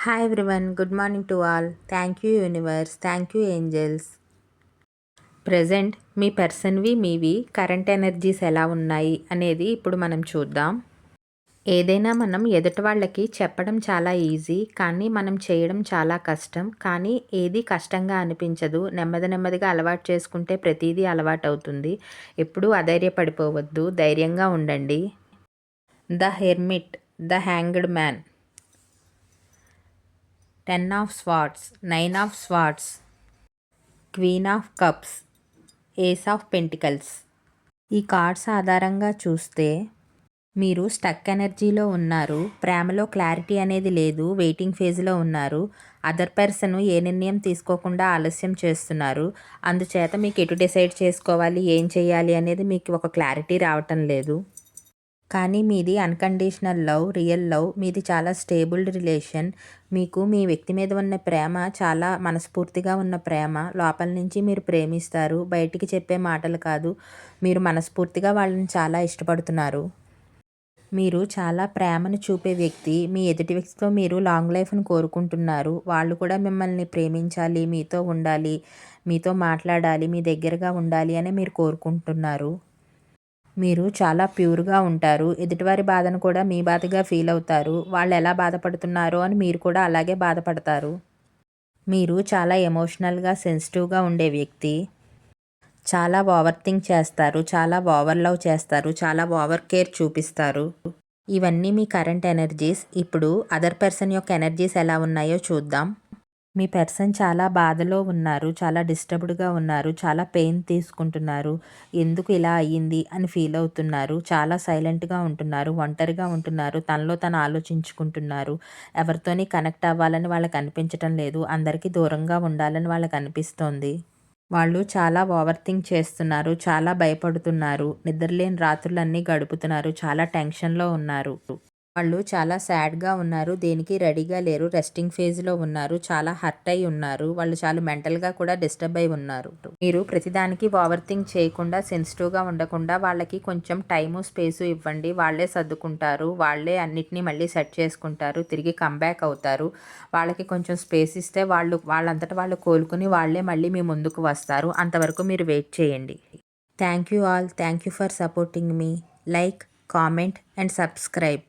Hi everyone, good morning to all. Thank you universe, thank you angels. Present మీ పర్సన్వి మీవి current energies ఎలా ఉన్నాయి అనేది ఇప్పుడు మనం చూద్దాం. ఏదైనా మనం ఎదుటి వాళ్ళకి చెప్పడం చాలా ఈజీ, కానీ మనం చేయడం చాలా కష్టం. కానీ ఏది కష్టంగా అనిపించదు. నెమ్మదిగా అలవాటు చేసుకుంటే ప్రతిదీ అలవాటు అవుతుంది. ఎప్పుడూ అధైర్యపడిపోవద్దు, ధైర్యంగా ఉండండి. The hermit, the hanged man, 10 of swords, 9 of swords, queen of cups, ace of pentacles. ఈ కార్డ్స్ ఆధారంగా చూస్తే మీరు స్టక్ ఎనర్జీలో ఉన్నారు. ప్రేమలో క్లారిటీ అనేది లేదు. వెయిటింగ్ ఫేజ్లో ఉన్నారు. అదర్ పర్సన్ ఏ నిర్ణయం తీసుకోకుండా ఆలస్యం చేస్తున్నారు. అందుచేత మీకు ఎటు డిసైడ్ చేసుకోవాలి, ఏం చేయాలి అనేది మీకు ఒక క్లారిటీ రావటం లేదు. కానీ మీది అన్కండిషనల్ లవ్, రియల్ లవ్. మీది చాలా స్టేబుల్డ్ రిలేషన్. మీకు మీ వ్యక్తి మీద ఉన్న ప్రేమ చాలా మనస్ఫూర్తిగా ఉన్న ప్రేమ. లోపల నుంచి మీరు ప్రేమిస్తారు, బయటికి చెప్పే మాటలు కాదు. మీరు మనస్ఫూర్తిగా వాళ్ళని చాలా ఇష్టపడుతున్నారు. మీరు చాలా ప్రేమను చూపే వ్యక్తి. మీ ఎదుటి వ్యక్తితో మీరు లాంగ్ లైఫ్ను కోరుకుంటున్నారు. వాళ్ళు కూడా మిమ్మల్ని ప్రేమించాలి, మీతో ఉండాలి, మీతో మాట్లాడాలి, మీ దగ్గరగా ఉండాలి అని మీరు కోరుకుంటున్నారు. మీరు చాలా ప్యూర్గా ఉంటారు. ఎదుటివారి బాధను కూడా మీ బాధగా ఫీల్ అవుతారు. వాళ్ళు ఎలా బాధపడుతున్నారో అని మీరు కూడా అలాగే బాధపడతారు. మీరు చాలా ఎమోషనల్గా, సెన్సిటివ్గా ఉండే వ్యక్తి. చాలా ఓవర్ థింక్ చేస్తారు, చాలా ఓవర్ లవ్ చేస్తారు, చాలా ఓవర్ కేర్ చూపిస్తారు. ఇవన్నీ మీ కరెంట్ ఎనర్జీస్. ఇప్పుడు అదర్ పర్సన్ యొక్క ఎనర్జీస్ ఎలా ఉన్నాయో చూద్దాం. మీ పర్సన్ చాలా బాధలో ఉన్నారు, చాలా డిస్టర్బ్డ్గా ఉన్నారు, చాలా పెయిన్ తీసుకుంటున్నారు. ఎందుకు ఇలా అయ్యింది అని ఫీల్ అవుతున్నారు. చాలా సైలెంట్గా ఉంటున్నారు, ఒంటరిగా ఉంటున్నారు, తనలో తను ఆలోచించుకుంటున్నారు. ఎవరితోని కనెక్ట్ అవ్వాలని వాళ్ళకి అనిపించటం లేదు. అందరికీ దూరంగా ఉండాలని వాళ్ళకి అనిపిస్తోంది. వాళ్ళు చాలా ఓవర్ థింక్ చేస్తున్నారు, చాలా భయపడుతున్నారు, నిద్రలేని రాత్రులన్నీ గడుపుతున్నారు, చాలా టెన్షన్లో ఉన్నారు. వాళ్ళు చాలా సాడ్గా ఉన్నారు, దేనికి రెడీగా లేరు, రెస్టింగ్ ఫేజ్లో ఉన్నారు, చాలా హర్ట్ అయి ఉన్నారు. వాళ్ళు చాలా మెంటల్గా కూడా డిస్టర్బ్ అయి ఉన్నారు. మీరు ప్రతిదానికి ఓవర్ థింక్ చేయకుండా, సెన్సిటివ్గా ఉండకుండా వాళ్ళకి కొంచెం టైము స్పేసు ఇవ్వండి. వాళ్ళే సర్దుకుంటారు, వాళ్ళే అన్నిటినీ మళ్ళీ సెట్ చేసుకుంటారు, తిరిగి కంబ్యాక్ అవుతారు. వాళ్ళకి కొంచెం స్పేస్ ఇస్తే వాళ్ళంతట వాళ్ళు కోలుకుని వాళ్ళే మళ్ళీ మీ ముందుకు వస్తారు. అంతవరకు మీరు వెయిట్ చేయండి. Thank you all, thank you for supporting me. Like, comment and subscribe.